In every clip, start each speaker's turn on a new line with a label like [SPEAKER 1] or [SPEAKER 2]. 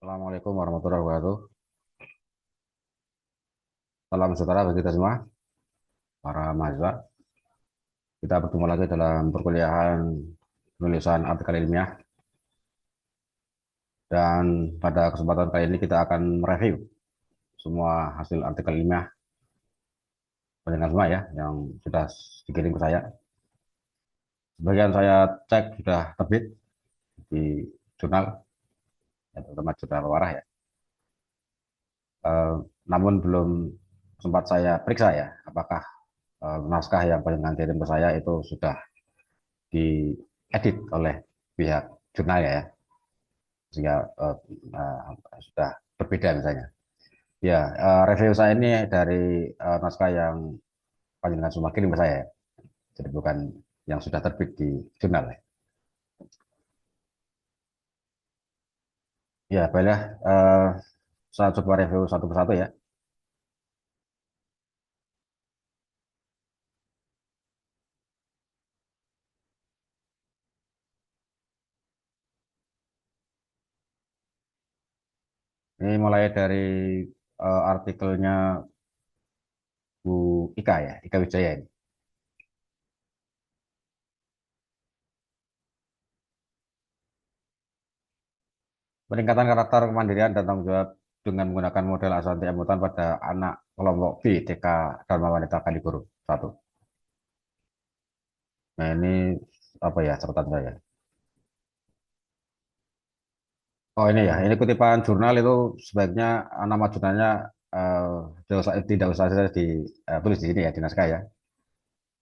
[SPEAKER 1] Assalamualaikum warahmatullahi wabarakatuh. Salam sejahtera bagi kita semua, para mahasiswa. Kita bertemu lagi dalam perkuliahan penulisan artikel ilmiah. Dan pada kesempatan kali ini kita akan mereview semua hasil artikel ilmiah pendengar semua ya, yang sudah dikirim ke saya. Sebagian saya cek sudah terbit di jurnal, ya, terutama jurnal Warah ya. Eh, Namun belum sempat saya periksa ya, apakah naskah yang pendengar kirim ke saya itu sudah diedit oleh pihak jurnal ya, sehingga sudah berbeda misalnya. Ya, review saya ini dari naskah yang panjenengan semua kirim ke saya, ya. Jadi bukan yang sudah terbit di jurnal ya. Ya, baiklah, saya coba review satu persatu ya. Ini mulai dari artikelnya Bu Ika ya, Ika Wijaya ini. Peningkatan karakter kemandirian dan tanggung jawab dengan menggunakan model Aswanti Amutan pada anak kelompok B TK Dharma Wanita Kanigoro 1. Nah ini apa ya catatan saya. Oh ini ya, ini kutipan jurnal itu sebaiknya nama jurnalnya tidak usah saya tulis di sini ya di naskah ya,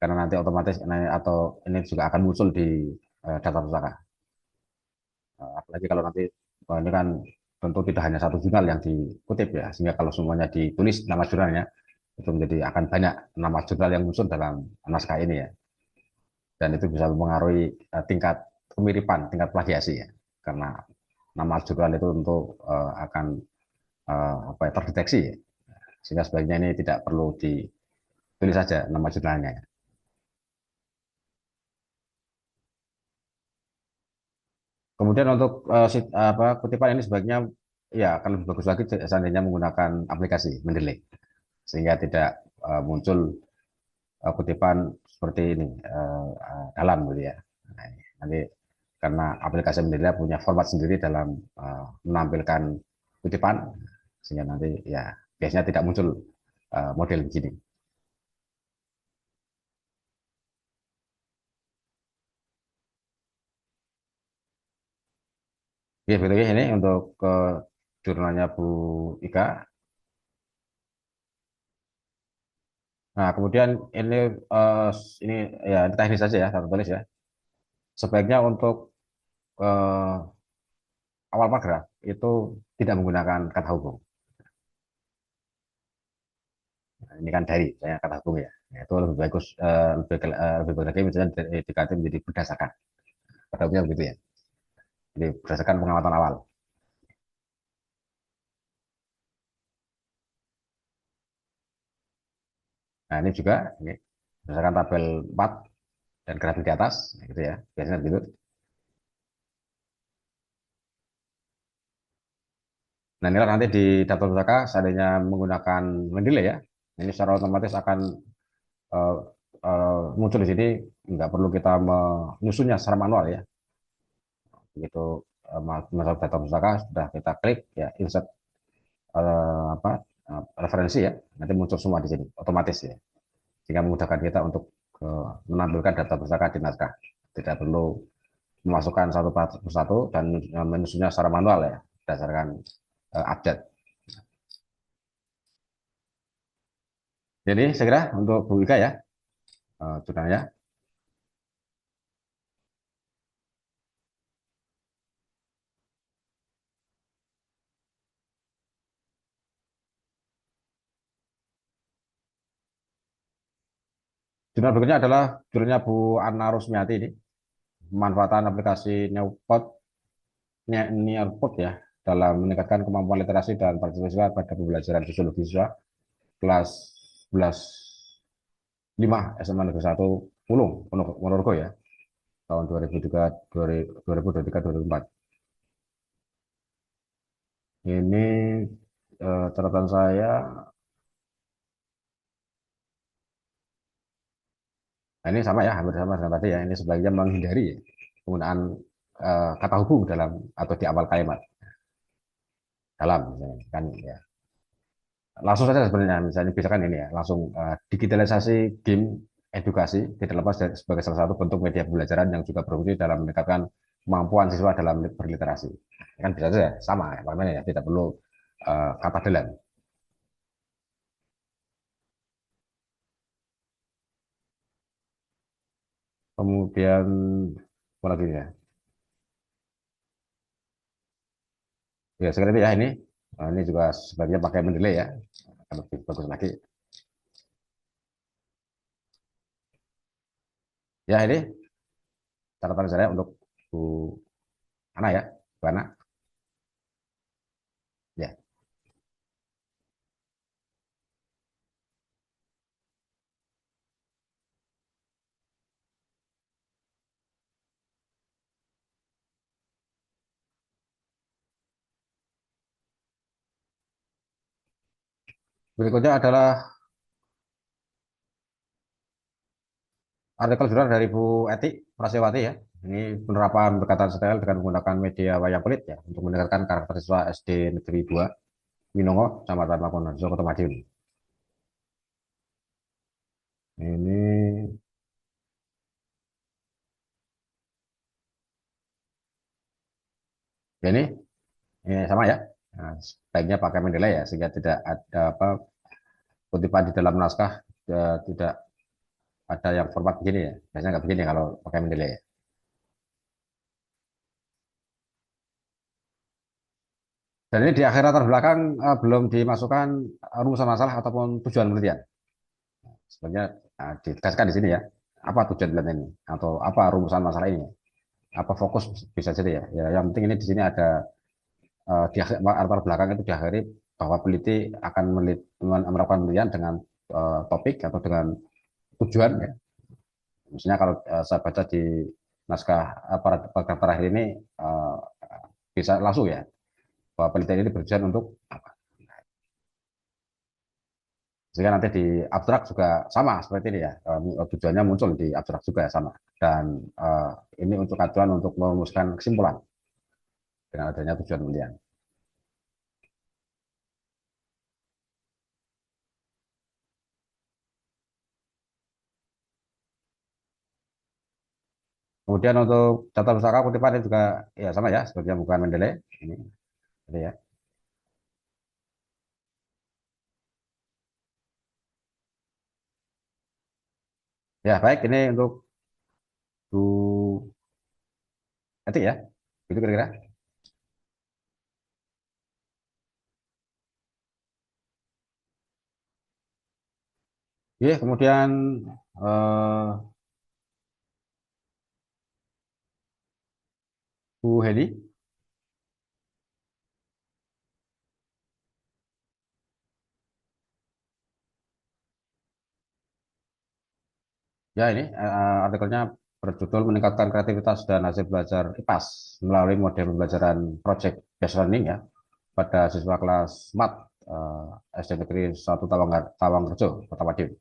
[SPEAKER 1] karena nanti otomatis ini, atau ini juga akan muncul di daftar pustaka. Apalagi kalau nanti ini kan tentu tidak hanya satu jurnal yang dikutip ya, sehingga kalau semuanya ditulis nama jurnalnya itu menjadi akan banyak nama jurnal yang muncul dalam naskah ini ya, dan itu bisa mempengaruhi tingkat kemiripan, tingkat plagiasi ya, karena nama jurnal itu tentu akan apa ya, terdeteksi ya. Sehingga sebaiknya ini tidak perlu ditulis saja nama jurnalnya ya. Kemudian untuk apa kutipan ini sebaiknya ya akan lebih bagus lagi seandainya menggunakan aplikasi Mendeley, sehingga tidak muncul kutipan seperti ini dalam gitu ya. Nah, nanti karena aplikasi Mendeley punya format sendiri dalam menampilkan kutipan, sehingga nanti ya biasanya tidak muncul model begini. Ya, begitu ya ini untuk ke jurnalnya Bu Ika. Nah, kemudian eh, ini ya ini teknis saja ya, satu tulis ya. Sebaiknya untuk eh, awal paragraf itu tidak menggunakan kata hubung. Nah, ini kan dari saya kata hubung ya. Ya, itu lebih bagus, lebih bagus lagi misalnya diganti menjadi berdasarkan. Kata hubungnya begitu ya. Jadi berdasarkan pengamatan awal. Nah, ini juga ini berdasarkan tabel 4 dan grafik di atas, gitu ya. Biasanya begitu. Nah, inilah nanti di data pustaka seandainya menggunakan Mendeley ya. Ini secara otomatis akan eh, muncul di sini, nggak perlu kita menyusunnya secara manual ya. Begitu masuk data pustaka sudah kita klik ya insert apa referensi ya, nanti muncul semua di sini otomatis ya. Sehingga memudahkan kita untuk menampilkan data pustaka di naskah. Tidak perlu memasukkan satu persatu dan menyusunnya secara manual ya, berdasarkan update. Jadi segera untuk Bu Ika ya, jurnalnya. Jurnal berikutnya adalah jurnalnya Bu Anna Rusmiati ini, pemanfaatan aplikasi Nearpod ya dalam meningkatkan kemampuan literasi dan partisipasi siswa pada pembelajaran sosiologi siswa kelas 11 5 SMA Negeri 1 Pulung, Ponorogo ya, tahun 2023 2023 2024. Ini catatan saya, nah ini sama ya, hampir sama dengan tadi ya. Ini sebaiknya menghindari penggunaan kata hubung dalam atau di awal kalimat dalam, misalnya. Kan ya. Langsung saja sebenarnya, misalnya bisa kan ini ya, langsung digitalisasi game edukasi tidak lepas dari sebagai salah satu bentuk media pembelajaran yang juga berfungsi dalam meningkatkan kemampuan siswa dalam berliterasi. Kan bisa saja sama ya, makanya ya tidak perlu kata dalam. Kemudian apa lagi ya? Ya sekarang ya ini, ini juga sebaiknya pakai mendelay ya, akan lebih bagus lagi. Ya ini catatan saya untuk Bu Ana ya, Bu Ana. Ya, berikutnya adalah artikel jurnal dari Bu Eti Prasyawati ya. Ini penerapan perkataan setel dengan menggunakan media wayang kulit ya untuk meningkatkan karakter siswa SD Negeri 2 Winongo, Kecamatan Labuan Kota Madiun. Ini ya ini sama ya. Nah, sebaiknya pakai mendeley ya sehingga tidak ada apa kutipan di dalam naskah tidak ada yang format begini ya. Biasanya nggak begini kalau pakai mendeley ya. Dan ini di akhir latar belakang belum dimasukkan rumusan masalah ataupun tujuan penelitian. Sebenarnya ditegaskan di sini ya, apa tujuan penelitian ini atau apa rumusan masalah ini, apa fokus bisa jadi ya. Ya yang penting ini di sini ada di latar belakang itu diakhiri bahwa peneliti akan melakukan penelitian dengan topik atau dengan tujuan ya. Misalnya kalau saya baca di naskah paragraf terakhir ini uh, bisa langsung ya bahwa penelitian ini bertujuan untuk apa. Sehingga nanti di abstrak juga sama seperti ini ya, tujuannya muncul di abstrak juga sama. Dan ini untuk acuan untuk merumuskan kesimpulan dengan adanya tujuan penelitian. Kemudian untuk data pustaka kutipan juga ya sama ya, sebenarnya bukan Mendeley ini, jadi ya. Ya baik, ini untuk Bu Etik ya, itu kira-kira. Ya, kemudian eh, Bu Hedi, ya ini artikelnya berjudul meningkatkan kreativitas dan hasil belajar IPAS melalui model pembelajaran project based learning ya pada siswa kelas MAT SD Negeri 1 Tawangrejo, Kota Madiun.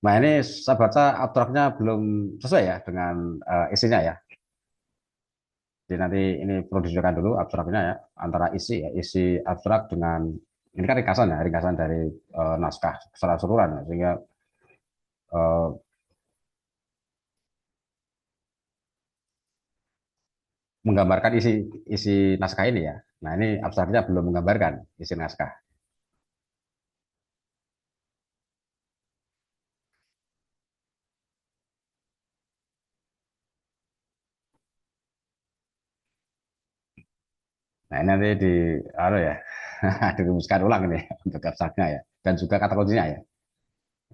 [SPEAKER 1] Nah ini saya baca abstraknya belum sesuai ya dengan isinya ya. Jadi nanti ini perlu disesuaikan dulu abstraknya ya antara isi ya, isi abstrak dengan ini kan ringkasan dari naskah secara keseluruhan ya, sehingga eh, menggambarkan isi isi naskah ini ya. Nah ini abstraknya belum menggambarkan isi naskah. Nah ini nanti ya dirumuskan ulang ini untuk abstraknya ya dan juga kata kuncinya ya.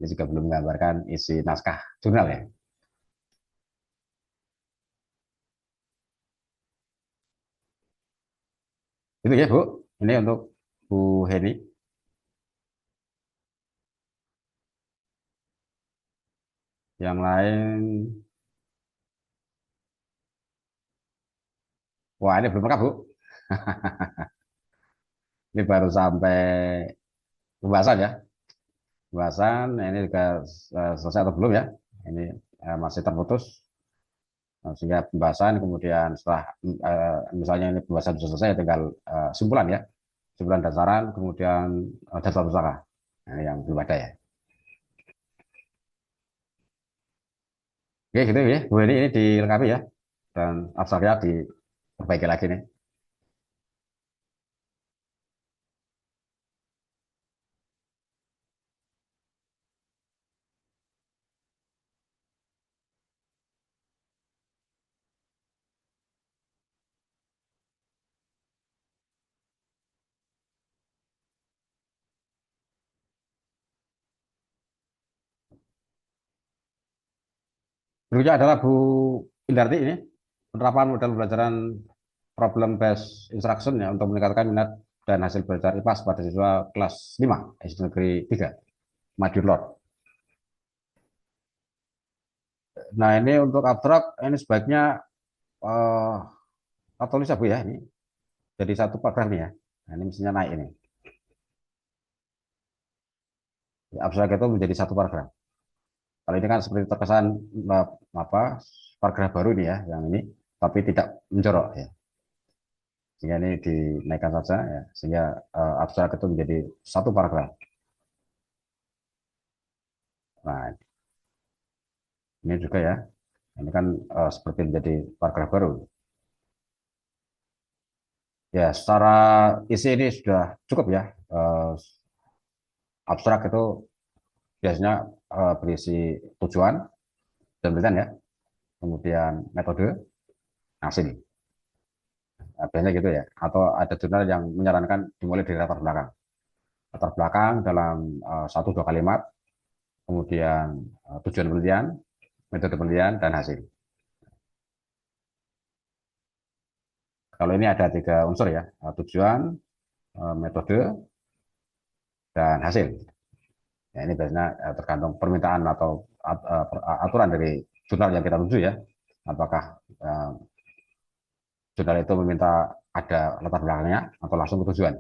[SPEAKER 1] Ini juga belum menggambarkan isi naskah jurnal ya. Itu ya Bu. Ini untuk Bu Heni. Yang lain Wah, ini belum lengkap, Bu. Ini baru sampai pembahasan ya. Pembahasan, nah ini juga selesai atau belum ya? Ini masih terputus. Nah, sehingga pembahasan kemudian setelah misalnya ini pembahasan sudah selesai, tinggal simpulan ya. Simpulan dan saran, kemudian daftar pustaka. Nah, ini yang belum ada ya. Oke, gitu ya. Bu, ini dilengkapi ya. Dan abstraknya diperbaiki lagi nih. Berikutnya adalah Bu Indarti ini, penerapan model pembelajaran problem based instruction ya untuk meningkatkan minat dan hasil belajar IPAS pada siswa kelas 5 SD Negeri 3 Madiun. Nah, ini untuk abstrak ini sebaiknya eh atau tulis ya Bu ya, ini jadi satu paragraf nih ya. Nah, ini mestinya naik ini. Abstrak itu menjadi satu paragraf. Kalau ini kan seperti terkesan eh, apa paragraf baru ini ya, yang ini tapi tidak menjorok ya. Sehingga ini dinaikkan saja ya, sehingga abstrak itu menjadi satu paragraf. Nah, ini juga ya. Ini kan seperti menjadi paragraf baru. Ya, secara isi ini sudah cukup ya. Abstrak itu biasanya berisi tujuan dan penelitian ya, kemudian metode, hasil. Nah, biasanya gitu ya. Atau ada jurnal yang menyarankan dimulai dari latar belakang. Latar belakang dalam satu dua kalimat, kemudian tujuan penelitian, metode penelitian, dan hasil. Kalau ini ada tiga unsur ya, tujuan, metode, dan hasil. Ya, ini biasanya tergantung permintaan atau aturan dari jurnal yang kita tuju ya. Apakah jurnal itu meminta ada latar belakangnya atau langsung ke tujuan.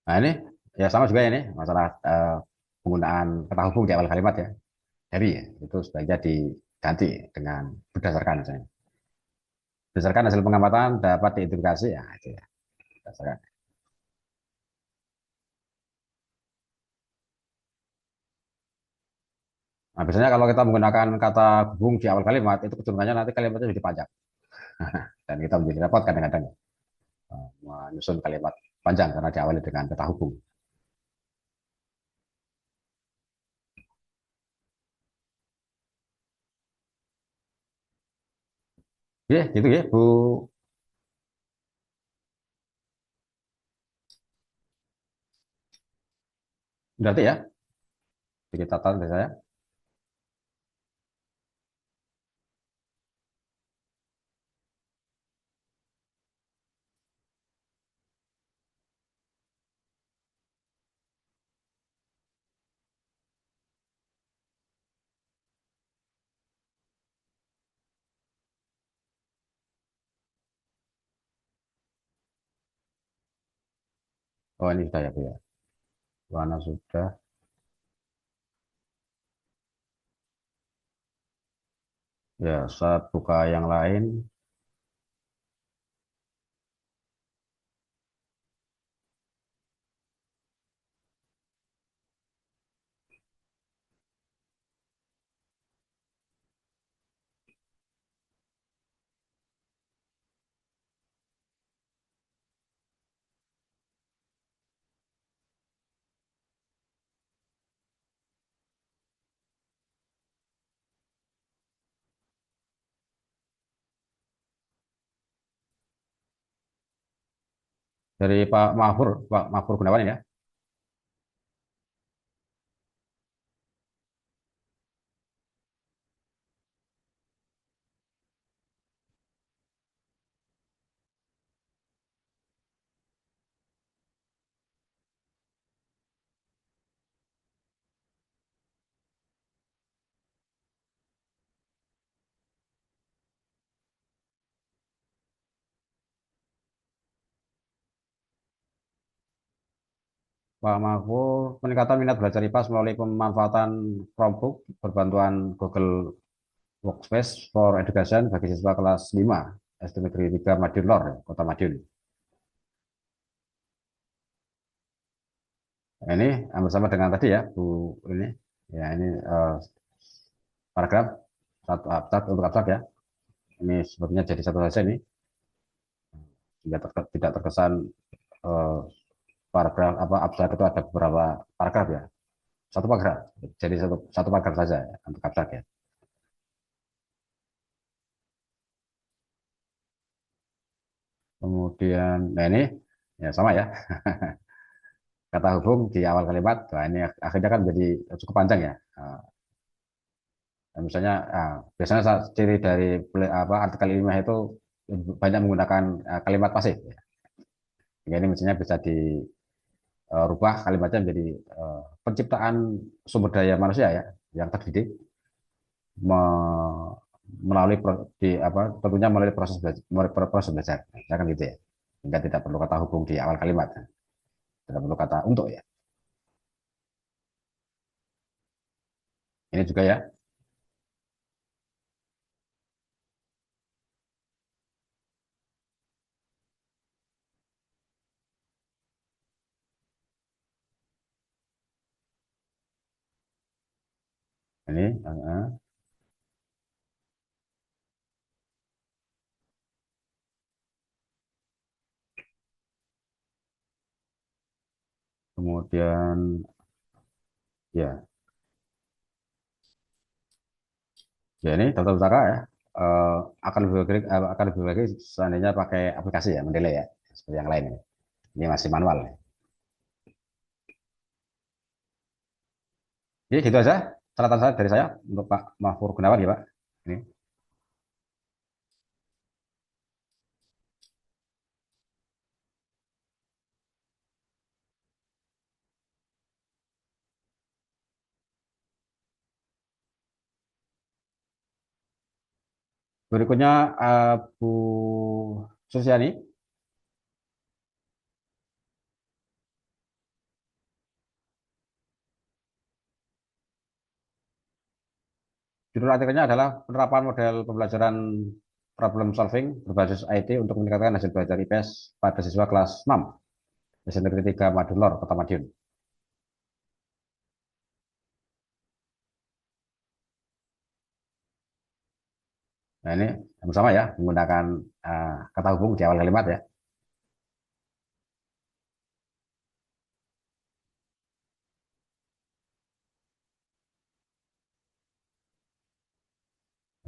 [SPEAKER 1] Nah, ini ya sama juga ini masalah penggunaan kata hubung di awal kalimat ya. Jadi ya, itu sebaiknya diganti dengan berdasarkan misalnya. Berdasarkan hasil pengamatan dapat diidentifikasi ya itu ya. Berdasarkan. Nah, biasanya kalau kita menggunakan kata hubung di awal kalimat itu kecenderungannya nanti kalimatnya jadi panjang dan kita menjadi repot kadang-kadang menyusun kalimat panjang karena diawali dengan kata hubung. Ya, gitu ya, Bu. Berarti ya, sedikit catatan dari saya. Oh, ini sudah ya, Bu ya. Warna sudah. Ya, saat buka yang lain. Dari Pak Mahfur Gunawan ya. Pak Mahfud, peningkatan minat belajar IPA melalui pemanfaatan Chromebook berbantuan Google Workspace for Education bagi siswa kelas 5 SD Negeri 3 Madiun Lor, Kota Madiun. Nah, ini hampir sama dengan tadi ya, Bu ini. Ya, ini paragraf satu abstrak untuk abstrak ya. Ini sepertinya jadi satu saja ini. Tidak terkesan eh, paragraf apa abstrak itu ada beberapa paragraf ya. Satu paragraf. Jadi satu paragraf saja ya, untuk abstrak ya. Kemudian, nah ini ya sama ya. Kata hubung di awal kalimat, nah ini akhirnya kan jadi cukup panjang ya. Misalnya, biasanya ciri dari apa artikel ilmiah itu banyak menggunakan kalimat pasif. Ya. Jadi ini misalnya bisa dirubah kalimatnya menjadi penciptaan sumber daya manusia ya yang terdidik melalui apa tentunya melalui proses belajar. Ya kan gitu ya. Sehingga tidak perlu kata hubung di awal kalimat. Ya. Tidak perlu kata untuk ya. Ini juga ya. Ini kemudian ya ya ini tata usaha ya eh, akan lebih baik seandainya pakai aplikasi ya mendelay ya seperti yang lain ini masih manual ya. Jadi gitu aja catatan saya dari saya untuk Pak Mahfur Gunawan ya Pak. Ini berikutnya Bu Susiani. Judul artikelnya adalah penerapan model pembelajaran problem solving berbasis IT untuk meningkatkan hasil belajar IPS pada siswa kelas 6 SD Negeri 3 Madunlor, Kota Madiun. Nah ini sama ya menggunakan kata hubung di awal kalimat ya.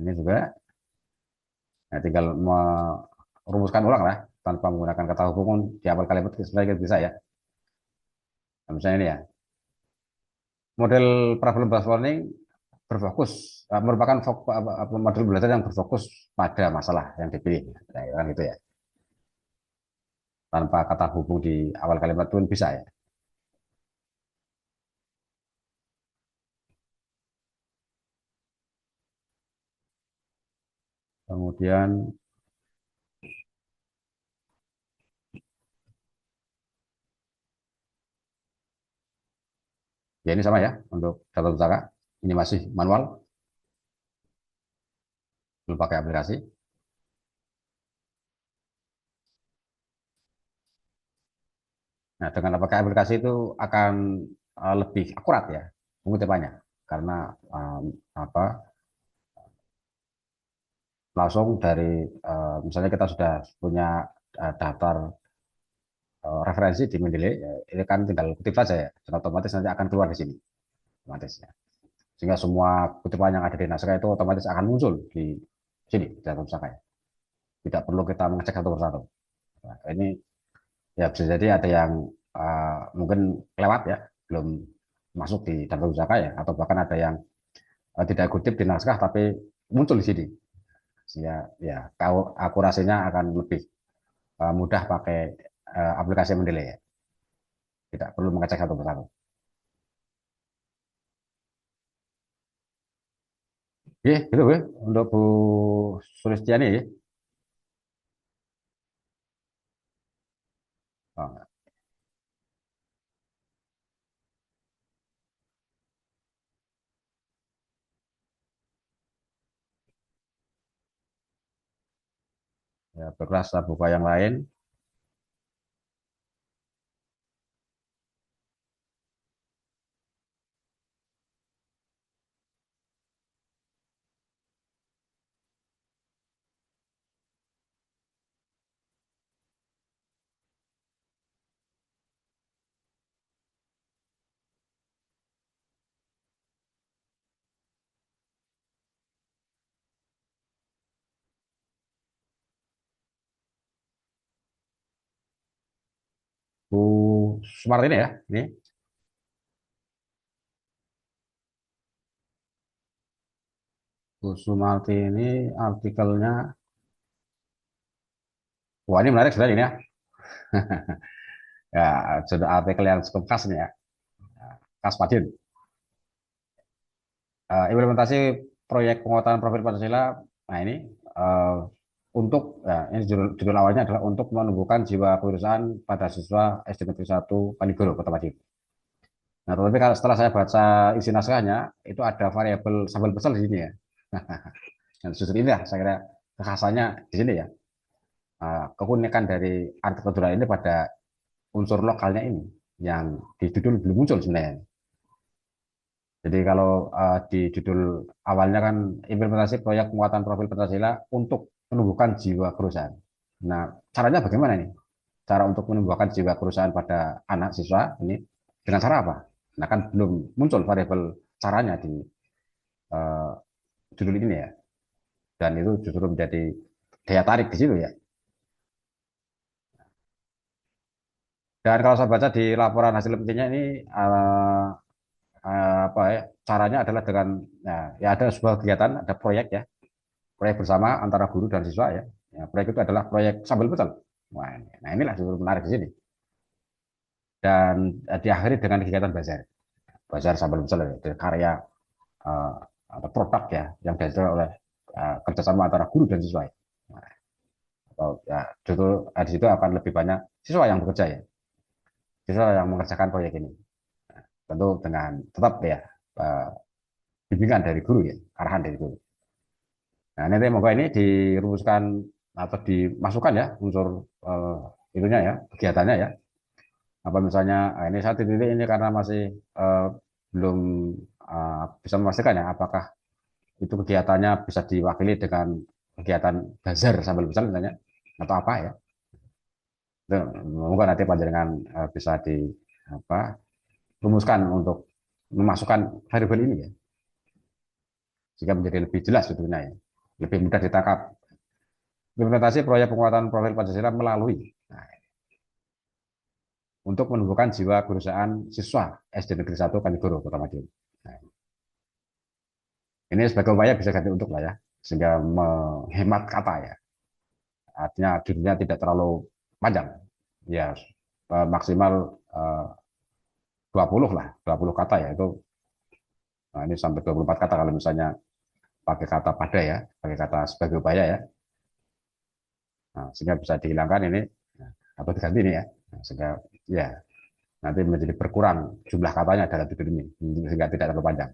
[SPEAKER 1] Ini juga nah, tinggal merumuskan ulang lah tanpa menggunakan kata hubung di awal kalimat sebenarnya bisa ya. Nah, misalnya ini ya, model problem based learning berfokus merupakan model belajar yang berfokus pada masalah yang dipilih. Nah, kan gitu ya. Tanpa kata hubung di awal kalimat pun bisa ya. Kemudian ya ini sama ya untuk data usaha. Ini masih manual, belum pakai aplikasi. Nah, dengan pakai aplikasi itu akan lebih akurat ya pengutipannya karena apa langsung dari misalnya kita sudah punya daftar referensi di Mendeley, ya, ini kan tinggal kutip saja ya, dan otomatis nanti akan keluar di sini, otomatis ya. Sehingga semua kutipan yang ada di naskah itu otomatis akan muncul di sini, di dalam naskah ya. Tidak perlu kita mengecek satu persatu. Nah, ini ya bisa jadi ada yang mungkin lewat ya, belum masuk di daftar pusaka ya, atau bahkan ada yang tidak kutip di naskah tapi muncul di sini. Sehingga ya akurasinya akan lebih mudah pakai aplikasi Mendeley ya. Tidak perlu mengecek satu persatu. Oke, gitu ya. Untuk Bu Sulistiani ya. Oh, Ya, baiklah, setelah buka yang lain. Bu Smart ini ya, ini Bu Sumarti ini artikelnya, wah ini menarik sekali ini ya. Ya, sudah artikel yang cukup khas nih ya, khas Padin. Implementasi proyek penguatan profil Pancasila. Nah ini eh, untuk ya, ini judul awalnya adalah untuk menumbuhkan jiwa kewirausahaan pada siswa SD Negeri 1 Kanigoro, Kota Padin. Nah, tetapi kalau setelah saya baca isi naskahnya, itu ada variabel sambal pesel di sini ya. Dan justru ini ya, saya kira kekhasannya di sini ya. Keunikan dari artikel judul ini pada unsur lokalnya ini yang di judul belum muncul sebenarnya. Jadi kalau di judul awalnya kan implementasi proyek penguatan profil Pancasila untuk menumbuhkan jiwa kewirausahaan. Nah, caranya bagaimana nih? Cara untuk menumbuhkan jiwa kewirausahaan pada anak siswa ini dengan cara apa? Nah, kan belum muncul variabel caranya di uh, judul ini ya. Dan itu justru menjadi daya tarik di situ ya. Dan kalau saya baca di laporan hasil penelitiannya ini apa ya, caranya adalah dengan ya ada sebuah kegiatan, ada proyek ya, proyek bersama antara guru dan siswa ya. Ya, proyek itu adalah proyek sambal pecel. Nah inilah justru menarik di sini. Dan diakhiri dengan kegiatan bazar, bazar sambal pecel ya, dari karya uh, atau produk ya yang dihasilkan oleh kerjasama antara guru dan siswa. Ya. Nah, atau ya justru di situ akan lebih banyak siswa yang bekerja ya, siswa yang mengerjakan proyek ini. Nah, tentu dengan tetap ya uh, bimbingan dari guru ya, arahan dari guru. Nah, nanti moga ini dirumuskan atau dimasukkan ya unsur itunya ya, kegiatannya ya. Apa misalnya ini satu titik ini karena masih belum bisa memastikan ya apakah itu kegiatannya bisa diwakili dengan kegiatan bazar sambil misal misalnya atau apa ya. Itu moga nanti panjenengan bisa di apa rumuskan untuk memasukkan variabel ini ya sehingga menjadi lebih jelas sebetulnya ya, lebih mudah ditangkap. Implementasi proyek penguatan profil Pancasila melalui untuk menumbuhkan jiwa kewirausahaan siswa SD Negeri 1 Kanigoro, Kota Madiun. Nah, ini sebagai upaya bisa ganti untuk lah ya, sehingga menghemat kata ya. Artinya judulnya tidak terlalu panjang, ya maksimal 20 lah, 20 kata ya itu. Nah, ini sampai 24 kata kalau misalnya pakai kata pada ya, pakai kata sebagai upaya ya. Nah, sehingga bisa dihilangkan ini atau diganti ini ya. Nah, sehingga ya nanti menjadi berkurang jumlah katanya dalam judul ini sehingga tidak terlalu panjang.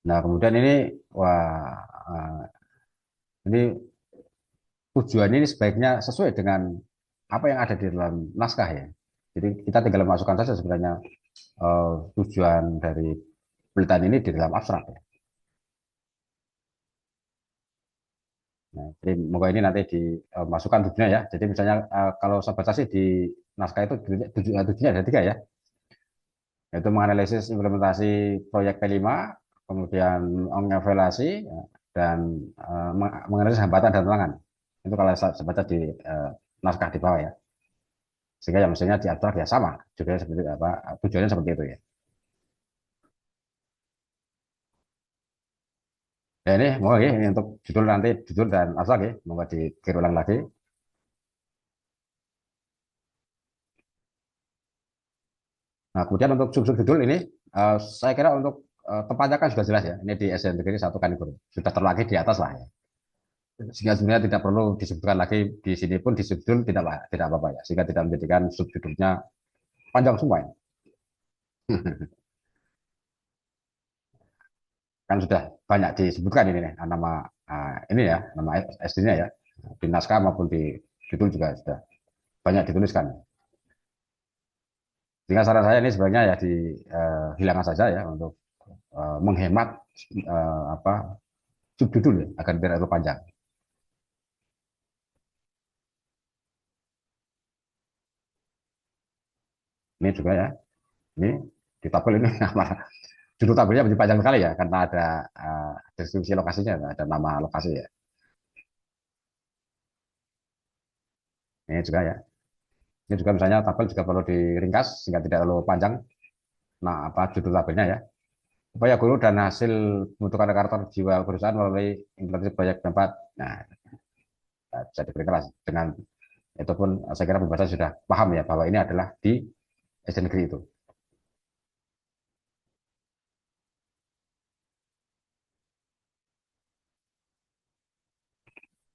[SPEAKER 1] Nah, kemudian ini wah ini tujuannya ini sebaiknya sesuai dengan apa yang ada di dalam naskah ya. Jadi kita tinggal masukkan saja sebenarnya tujuan dari penelitian ini di dalam abstrak ya. Nah, jadi moga ini nanti dimasukkan tujuannya ya. Jadi misalnya kalau saya baca sih di naskah itu tujuannya ada tiga ya, yaitu menganalisis implementasi proyek P5, kemudian mengevaluasi ya, dan menganalisis hambatan dan tantangan. Itu kalau saya baca di naskah di bawah ya. Sehingga yang mestinya di abstrak ya sama, juga seperti apa tujuannya seperti itu ya. Ya ini mau ya ini untuk judul nanti judul dan abstrak ya, mau dikira ulang lagi. Nah, kemudian untuk sub judul ini saya kira untuk tempatnya kan sudah jelas ya. Ini di SDN Negeri 1 Kanigoro. Sudah terlaki di atas lah ya. Sehingga sebenarnya tidak perlu disebutkan lagi di sini pun di subjudul tidak apa-apa ya. Sehingga tidak menjadikan subjudulnya panjang semua ya. kan sudah banyak disebutkan ini nih, nama ini ya, nama SD-nya ya, di naskah maupun di judul juga sudah banyak dituliskan. Sehingga saran saya ini sebenarnya ya dihilangkan saja ya untuk menghemat apa subjudul ya, agar tidak terlalu panjang. Ini juga ya, ini di tabel ini judul tabelnya menjadi panjang sekali ya karena ada deskripsi lokasinya, ada nama lokasi ya. Ini juga ya. Ini juga misalnya tabel juga perlu diringkas sehingga tidak terlalu panjang. Nah, apa judul tabelnya ya? Upaya guru dan hasil pembentukan karakter jiwa perusahaan melalui implementasi proyek tempat. Nah, bisa diberikan dengan itu pun saya kira pembahasan sudah paham ya bahwa ini adalah di SD negeri itu.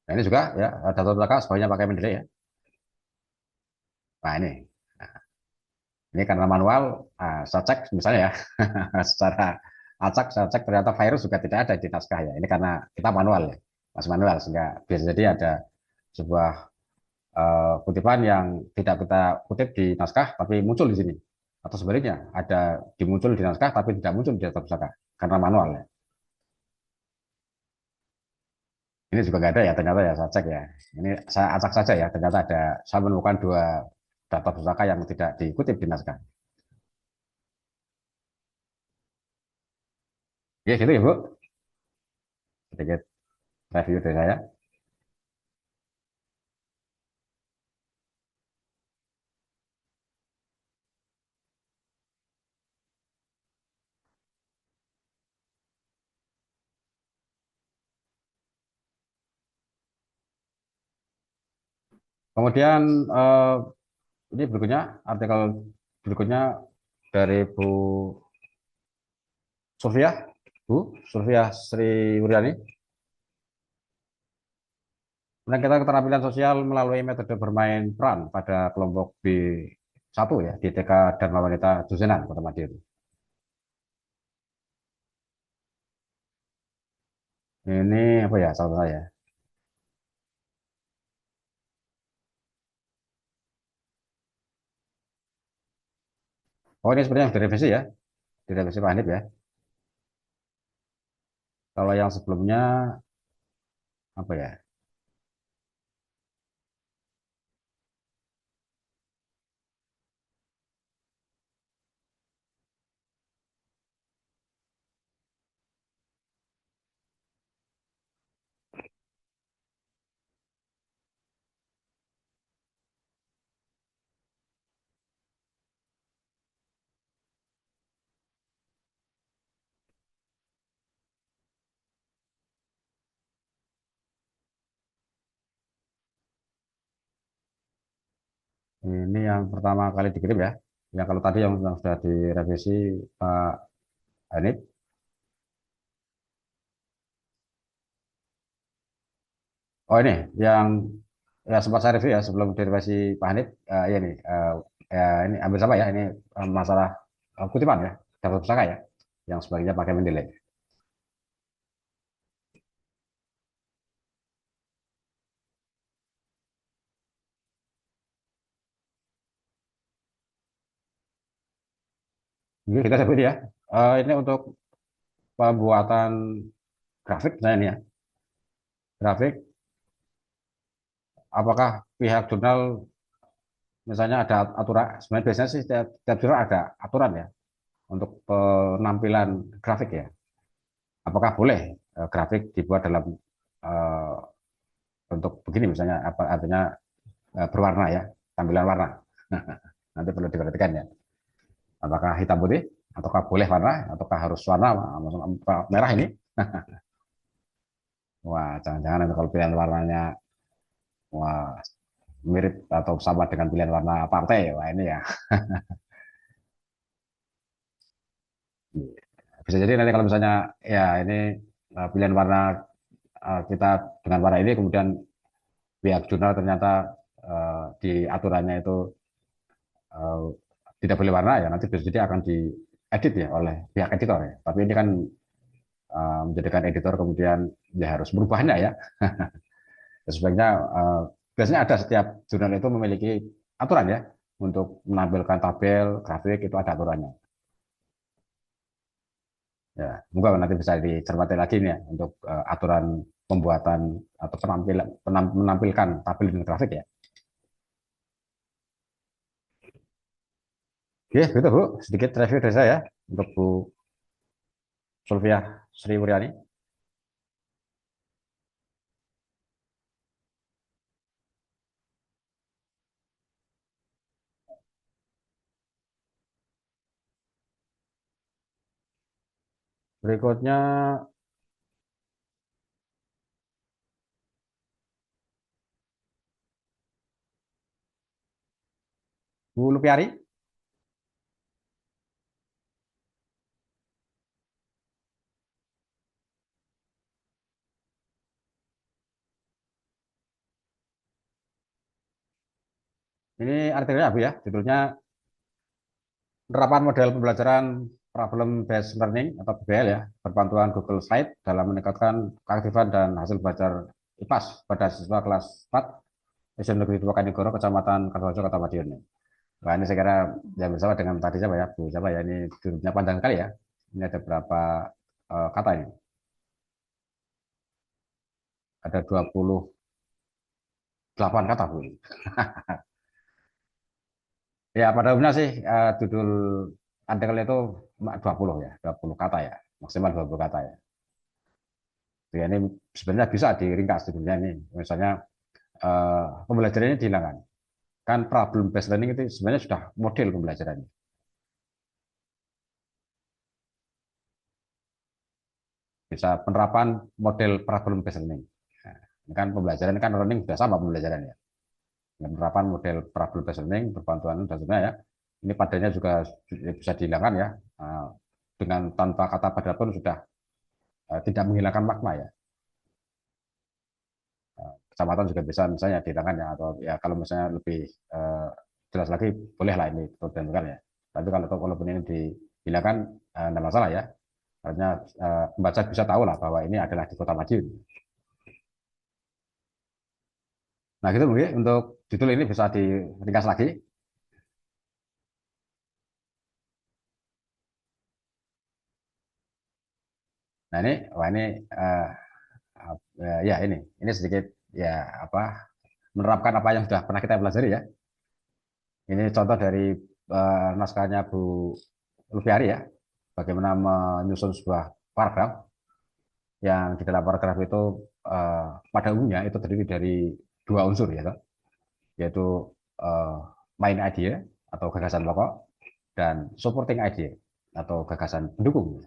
[SPEAKER 1] Nah, ini juga ya data belakang sebaiknya pakai Mendeley ya. Nah, ini karena manual, saya cek misalnya ya, secara acak saya cek ternyata virus juga tidak ada di naskah ya. Ini karena kita manual ya, masih manual sehingga bisa jadi ada sebuah kutipan yang tidak kita kutip di naskah tapi muncul di sini. Atau sebaliknya, ada dimuncul di naskah tapi tidak muncul di data pusaka karena manual ya. Ini juga nggak ada ya ternyata ya saya cek ya. Ini saya acak saja ya, ternyata saya menemukan dua data pusaka yang tidak dikutip di naskah. Ya gitu ya Bu, sedikit review dari saya. Kemudian ini berikutnya artikel berikutnya dari Bu Sofia, Bu Sofia Sri Wuryani. Meningkatkan keterampilan sosial melalui metode bermain peran pada kelompok B1 ya di TK Dharma Wanita Dusenan, Kota Madiun. Ini apa ya salah saya? Oh ini sebenarnya direvisi ya, direvisi Pak Hanif ya. Kalau yang sebelumnya apa ya? Ini yang pertama kali dikirim ya. Ya kalau tadi yang sudah direvisi Pak Hanif. Oh ini yang ya sempat saya review ya sebelum direvisi Pak Hanif. Ya ini ya, ini ambil sama ya ini masalah kutipan ya daftar pusaka ya yang sebagiannya pakai Mendeley. Jadi kita sebut ya ini untuk pembuatan grafik saya ini ya grafik apakah pihak jurnal misalnya ada aturan sebenarnya biasanya sih setiap jurnal ada aturan ya untuk penampilan grafik ya apakah boleh grafik dibuat dalam eh, bentuk begini misalnya apa artinya berwarna ya tampilan warna nanti perlu diperhatikan ya apakah hitam putih ataukah boleh warna ataukah harus warna merah ini wah jangan-jangan nanti kalau pilihan warnanya wah mirip atau sama dengan pilihan warna partai wah ini ya bisa jadi nanti kalau misalnya ya ini pilihan warna kita dengan warna ini kemudian pihak jurnal ternyata di aturannya itu eh, tidak boleh warna ya nanti bisa jadi akan diedit ya oleh pihak editor ya tapi ini kan menjadikan editor kemudian ya harus merubahnya ya. Sebaiknya biasanya ada setiap jurnal itu memiliki aturan ya untuk menampilkan tabel, grafik itu ada aturannya. Ya, semoga nanti bisa dicermati lagi nih ya untuk aturan pembuatan atau menampilkan tabel dan grafik ya. Oke, gitu Bu. Sedikit review dari saya untuk Bu Sulfiah Sri Wuryani. Berikutnya Bu Lupiari. Ini artikelnya Bu ya, judulnya penerapan model pembelajaran problem based learning atau PBL ya, berbantuan Google Slide dalam meningkatkan keaktifan dan hasil belajar IPAS pada siswa kelas 4 SD Negeri 2 Kanigoro, Kecamatan Kartojo, Kota Madiun. Wah, ini saya kira yang bersama dengan tadi siapa ya, Bu siapa ya, ini judulnya panjang kali ya. Ini ada berapa kata ini? Ada 28 kata Bu. Ya, pada umumnya sih judul artikel itu cuma 20 ya, 20 kata ya, maksimal 20 kata ya. Ya, ini sebenarnya bisa diringkas judulnya ini. Misalnya pembelajaran ini dihilangkan. Kan problem based learning itu sebenarnya sudah model pembelajarannya. Bisa penerapan model problem based learning. Nah, ini kan pembelajaran kan learning sudah sama pembelajarannya. Penerapan model problem based learning berbantuan dan sebagainya ya. Ini padanya juga bisa dihilangkan ya. Dengan tanpa kata pada pun sudah tidak menghilangkan makna ya. Kecamatan juga bisa misalnya dihilangkan ya, atau ya kalau misalnya lebih uh, jelas lagi boleh lah ini ditentukan ya. Tapi kalau walaupun ini dihilangkan tidak masalah ya. Artinya pembaca bisa tahu lah bahwa ini adalah di Kota Madiun. Nah gitu mungkin untuk judul ini bisa diringkas lagi. Nah ini, wah ini uh, ya ini sedikit ya apa menerapkan apa yang sudah pernah kita pelajari ya. Ini contoh dari naskahnya Bu Lufiari ya, bagaimana menyusun sebuah paragraf yang di dalam paragraf itu pada umumnya itu terdiri dari dua unsur ya, yaitu uh, main idea atau gagasan pokok dan supporting idea atau gagasan pendukung.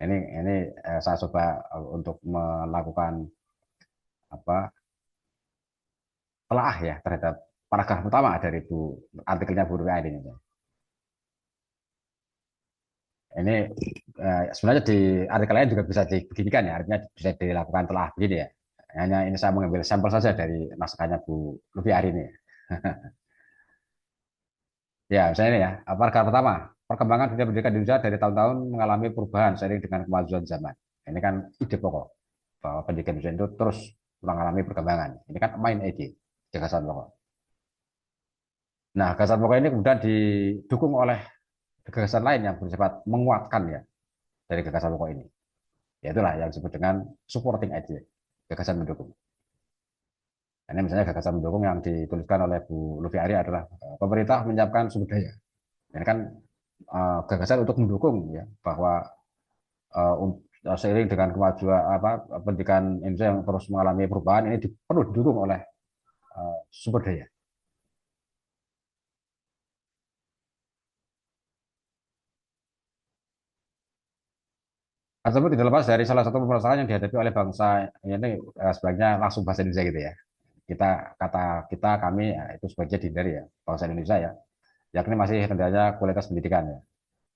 [SPEAKER 1] Ini saya coba untuk melakukan apa telaah ya terhadap paragraf pertama dari artikelnya Bu Rupiah ini. Ini sebenarnya di artikel lain juga bisa dibeginikan ya, artinya bisa dilakukan telah begini ya. Hanya ini saya mengambil sampel saja dari naskahnya Bu Lufi Ari ini. Ya, misalnya ini ya, paragraf pertama, perkembangan dunia pendidikan di Indonesia dari tahun-tahun mengalami perubahan seiring dengan kemajuan zaman. Ini kan ide pokok bahwa pendidikan Indonesia itu terus mengalami perkembangan. Ini kan main ide, gagasan pokok. Nah, gagasan pokok ini kemudian didukung oleh gagasan lain yang bersifat menguatkan ya dari gagasan pokok ini. Ya itulah yang disebut dengan supporting idea, gagasan mendukung. Ini misalnya gagasan mendukung yang dituliskan oleh Bu Lufi Ari adalah pemerintah menyiapkan sumber daya. Ini kan gagasan untuk mendukung ya bahwa uh, seiring dengan kemajuan pendidikan Indonesia yang terus mengalami perubahan ini perlu didukung oleh sumber daya. Tersebut tidak lepas dari salah satu permasalahan yang dihadapi oleh bangsa ini sebaliknya langsung bahasa Indonesia gitu ya. Kita kata kita kami ya, itu sebagai dihindari ya bangsa Indonesia ya, yakni masih rendahnya kualitas pendidikan ya.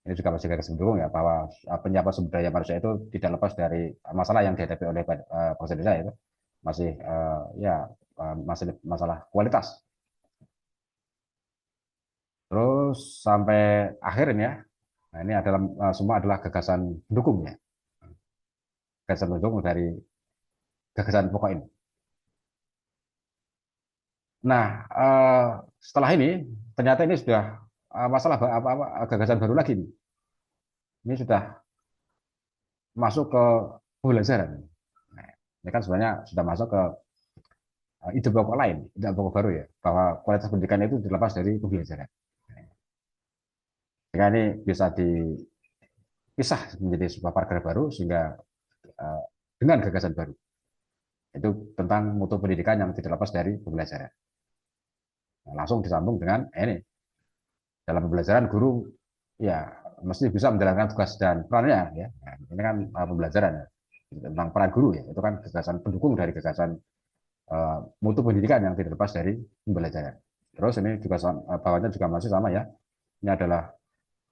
[SPEAKER 1] Ini juga masih garis mendukung ya bahwa penyiapan sumber daya manusia itu tidak lepas dari masalah yang dihadapi oleh bangsa Indonesia itu masih ya masih masalah kualitas. Terus sampai akhir ini ya, nah ini adalah semua adalah gagasan pendukung ya. gagasan pendukung dari gagasan pokok ini. Nah, setelah ini ternyata ini sudah masalah apa, gagasan baru lagi nih. Ini sudah masuk ke pembelajaran. Nah, ini kan sebenarnya sudah masuk ke ide pokok lain, ide pokok baru ya, bahwa kualitas pendidikan itu dilepas dari pembelajaran. Sehingga ini bisa dipisah menjadi sebuah paragraf baru sehingga uh, dengan gagasan baru itu tentang mutu pendidikan yang tidak lepas dari pembelajaran. Nah, langsung disambung dengan ini dalam pembelajaran guru ya mesti bisa menjalankan tugas dan perannya ya. Nah, ini kan pembelajaran ya. Tentang peran guru ya itu kan gagasan pendukung dari gagasan mutu pendidikan yang tidak lepas dari pembelajaran. Terus ini juga bawahnya juga masih sama ya. Ini adalah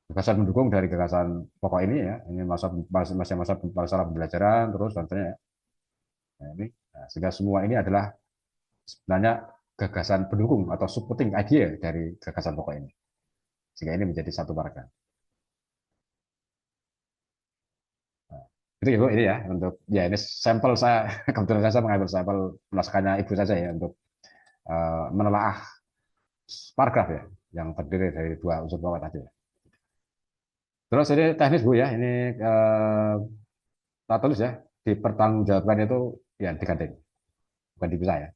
[SPEAKER 1] gagasan mendukung dari gagasan pokok ini ya. Ini masa masalah pembelajaran terus contohnya ya. Nah, ini sehingga semua ini adalah sebenarnya gagasan pendukung atau supporting idea dari gagasan pokok ini. Sehingga ini menjadi satu paragraf. Nah, itu ya Bu, ini ya untuk ya ini sampel saya kebetulan saya mengambil sampel naskahnya Ibu saja ya untuk menelaah paragraf ya yang terdiri dari dua unsur pokok tadi. Terus ini teknis Bu ya, ini tak tulis ya, dipertanggungjawabkan itu ya digandeng, bukan dipisah ya.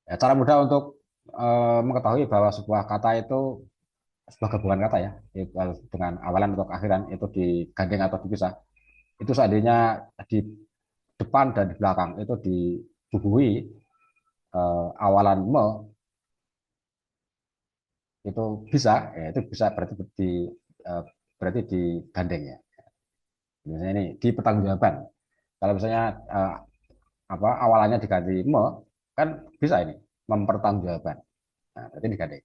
[SPEAKER 1] Ya, cara mudah untuk mengetahui bahwa sebuah kata itu sebuah gabungan kata ya, itu, dengan awalan atau akhiran itu digandeng atau dipisah. Itu seandainya di depan dan di belakang itu dibubuhi awalan me itu bisa, ya itu bisa berarti berarti digandeng ya. Misalnya ini di pertanggungjawaban. Kalau misalnya apa awalannya diganti me kan bisa ini mempertanggungjawabkan. Nah, berarti diganti.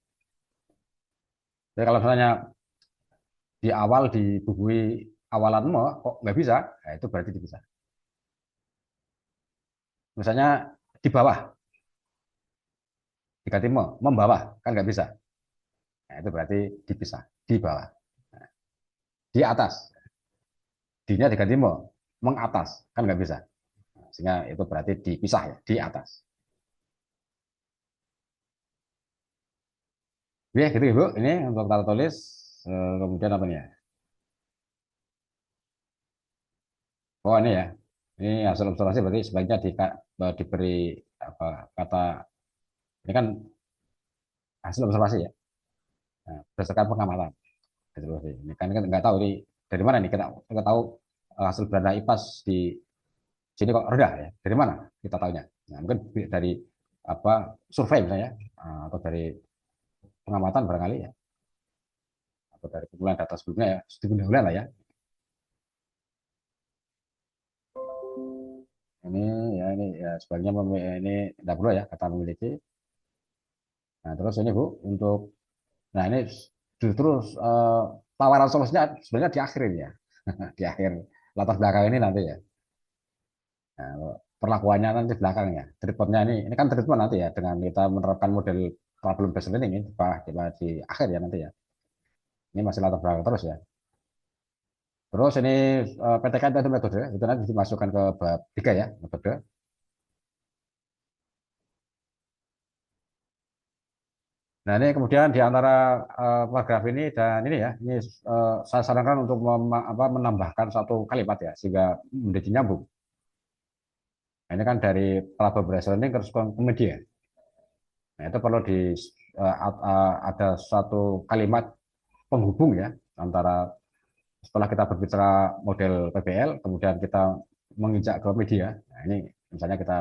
[SPEAKER 1] Jadi kalau misalnya di awal dibubuhi awalan me kok nggak bisa, nah, itu berarti dipisah. Misalnya di bawah diganti me, membawa kan nggak bisa. Nah, itu berarti dipisah di bawah. Nah, di atas, dinya diganti me, mengatas kan nggak bisa. Nah, sehingga itu berarti dipisah ya di atas. Ya gitu ibu. Ini untuk tata tulis. Kemudian apa nih ya? Oh ini ya, ini hasil observasi berarti sebaiknya diberi apa kata ini kan hasil observasi ya, nah, berdasarkan pengamatan. Observasi. Ini kan kita nggak tahu ini dari mana nih kita tahu hasil belanda IPAS di sini kok rendah ya. Dari mana kita tahunya? Nah, mungkin dari apa survei misalnya atau dari pengamatan barangkali ya, atau dari kumpulan data sebelumnya ya, studi pendahuluan lah ya. Ini ya ini ya sebaiknya ini tidak perlu ya kata memiliki. Nah terus ini Bu untuk nah ini justru tawaran solusinya sebenarnya di akhirin ya, di akhir latar belakang ini nanti ya. Nah, perlakuannya nanti belakangnya, treatmentnya ini kan treatment nanti ya dengan kita menerapkan model problem based learning ini di akhir ya nanti ya. Ini masih latar belakang terus ya. Terus ini PTK itu metode itu nanti dimasukkan ke bab 3 ya metode. Nah ini kemudian di antara paragraf ini dan ini ya, ini saya sarankan untuk menambahkan satu kalimat ya sehingga menjadi nyambung. Nah, ini kan dari collaboration learning ke media. Nah, itu perlu ada satu kalimat penghubung ya antara setelah kita berbicara model PBL, kemudian kita menginjak ke media. Nah, ini misalnya kita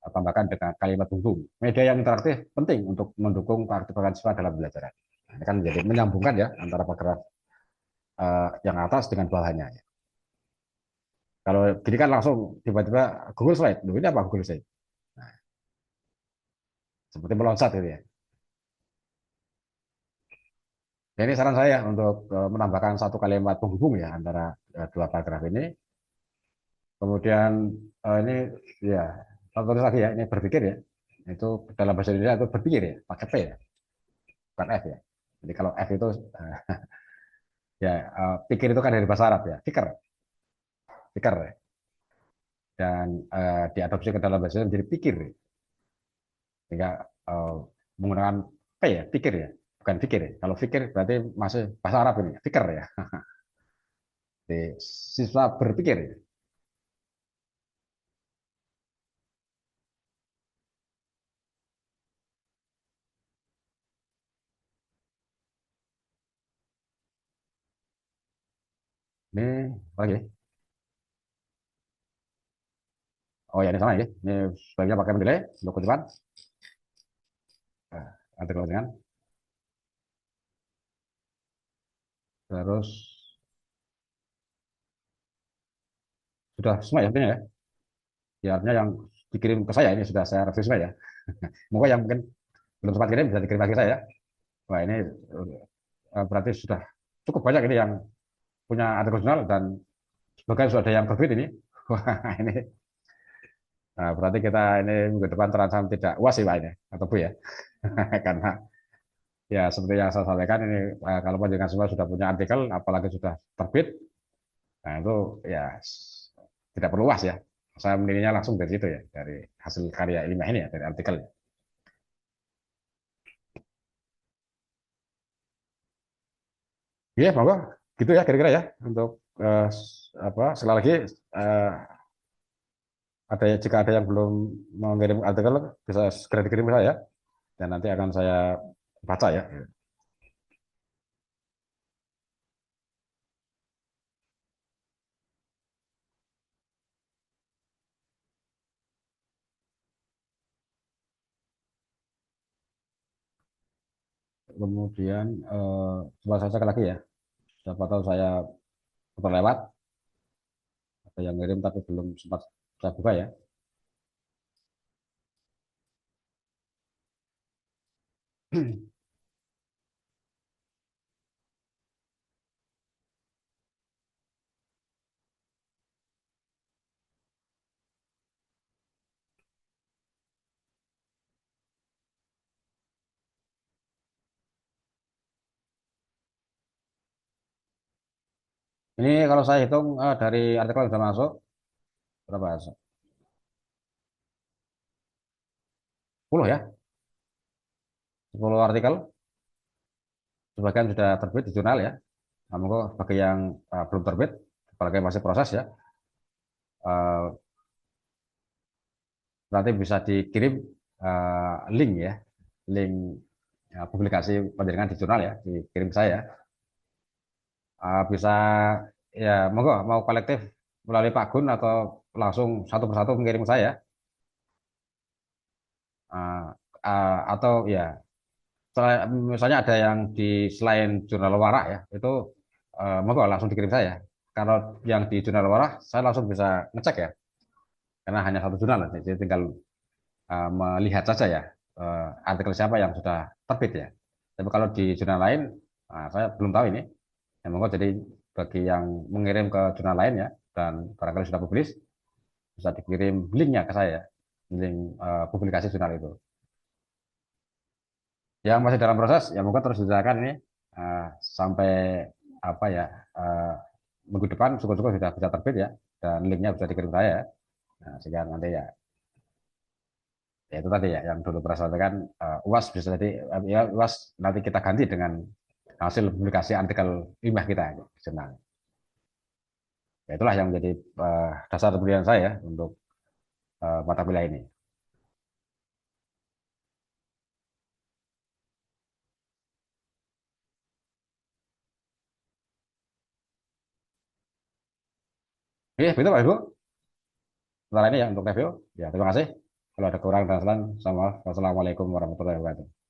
[SPEAKER 1] tambahkan dengan kalimat penghubung. Media yang interaktif penting untuk mendukung keaktifan siswa dalam belajar. Nah, ini kan menjadi menyambungkan ya antara paragraf yang atas dengan bawahnya. Ya. Kalau gini kan langsung tiba-tiba Google Slide. Loh, ini apa Google Slide? Nah, seperti meloncat gitu ya. Jadi saran saya untuk menambahkan satu kalimat penghubung ya antara dua paragraf ini. Kemudian ini ya terus lagi ya ini berpikir ya. Itu dalam bahasa Indonesia itu berpikir ya pakai P ya bukan F ya. Jadi kalau F itu Ya, pikir itu kan dari bahasa Arab ya, fikir, fikir ya. Dan diadopsi ke dalam bahasa Indonesia menjadi pikir. Sehingga eh, menggunakan P ya, pikir ya, bukan fikir ya. Kalau fikir berarti masih bahasa Arab ini, fikir ya. Jadi, siswa berpikir. Ya. Ini apa lagi? Oh ya, ini sama ya. Ini sebaiknya pakai mendelay untuk kutipan. Nanti kalau dengan terus sudah semua ya artinya ya. Ya artinya yang dikirim ke saya ini sudah saya review semua ya. Mungkin yang mungkin belum sempat kirim bisa dikirim lagi saya. Wah ini berarti sudah cukup banyak ini yang punya artikel jurnal dan sebagian sudah ada yang terbit ini. Wah ini berarti kita ini minggu depan terancam tidak UAS sih Pak ini atau Bu ya. Karena ya seperti yang saya sampaikan ini kalau panjenengan semua sudah punya artikel apalagi sudah terbit, nah itu ya tidak perlu UAS ya. Saya menilainya langsung dari situ ya, dari hasil karya ilmiah ini ya, dari artikel. Iya, monggo. Gitu ya kira-kira ya untuk apa sekali lagi eh, jika ada yang belum mengirim artikel bisa segera dikirim ke saya dan nanti akan saya baca ya. Kemudian coba saya cek lagi ya. Siapa tahu saya terlewat ada yang ngirim tapi belum sempat saya buka ya. Ini kalau saya hitung dari artikel yang sudah masuk berapa? 10 ya, 10 artikel. Sebagian sudah terbit di jurnal ya. Namun kok bagi yang belum terbit, apalagi masih proses ya, uh, nanti bisa dikirim link ya, link publikasi panjenengan di jurnal ya, dikirim ke saya. Bisa ya, monggo mau kolektif melalui Pak Gun atau langsung satu persatu mengirim ke saya. Uh, atau ya, misalnya ada yang di selain jurnal Warak ya, itu monggo langsung dikirim saya. Kalau yang di jurnal Warak, saya langsung bisa ngecek ya, karena hanya satu jurnal, jadi tinggal melihat saja ya artikel siapa yang sudah terbit ya. Tapi kalau di jurnal lain, saya belum tahu ini. Ya, monggo jadi bagi yang mengirim ke jurnal lain ya dan barangkali sudah publis bisa dikirim linknya ke saya, link publikasi jurnal itu. Yang masih dalam proses ya monggo terus diusahakan ini sampai apa ya uh, minggu depan syukur-syukur sudah bisa terbit ya dan linknya bisa dikirim saya. Nah, sehingga nanti ya ya itu tadi ya yang dulu pernah sampaikan UAS bisa jadi ya UAS nanti kita ganti dengan hasil publikasi artikel ilmiah kita di jurnal. Ya, itulah yang menjadi dasar penelitian saya untuk mata kuliah ini. Oke, begitu Pak Ibu. Setelah ini ya untuk review. Ya, terima kasih. Kalau ada kurang dan salah, sama. Wassalamualaikum warahmatullahi wabarakatuh.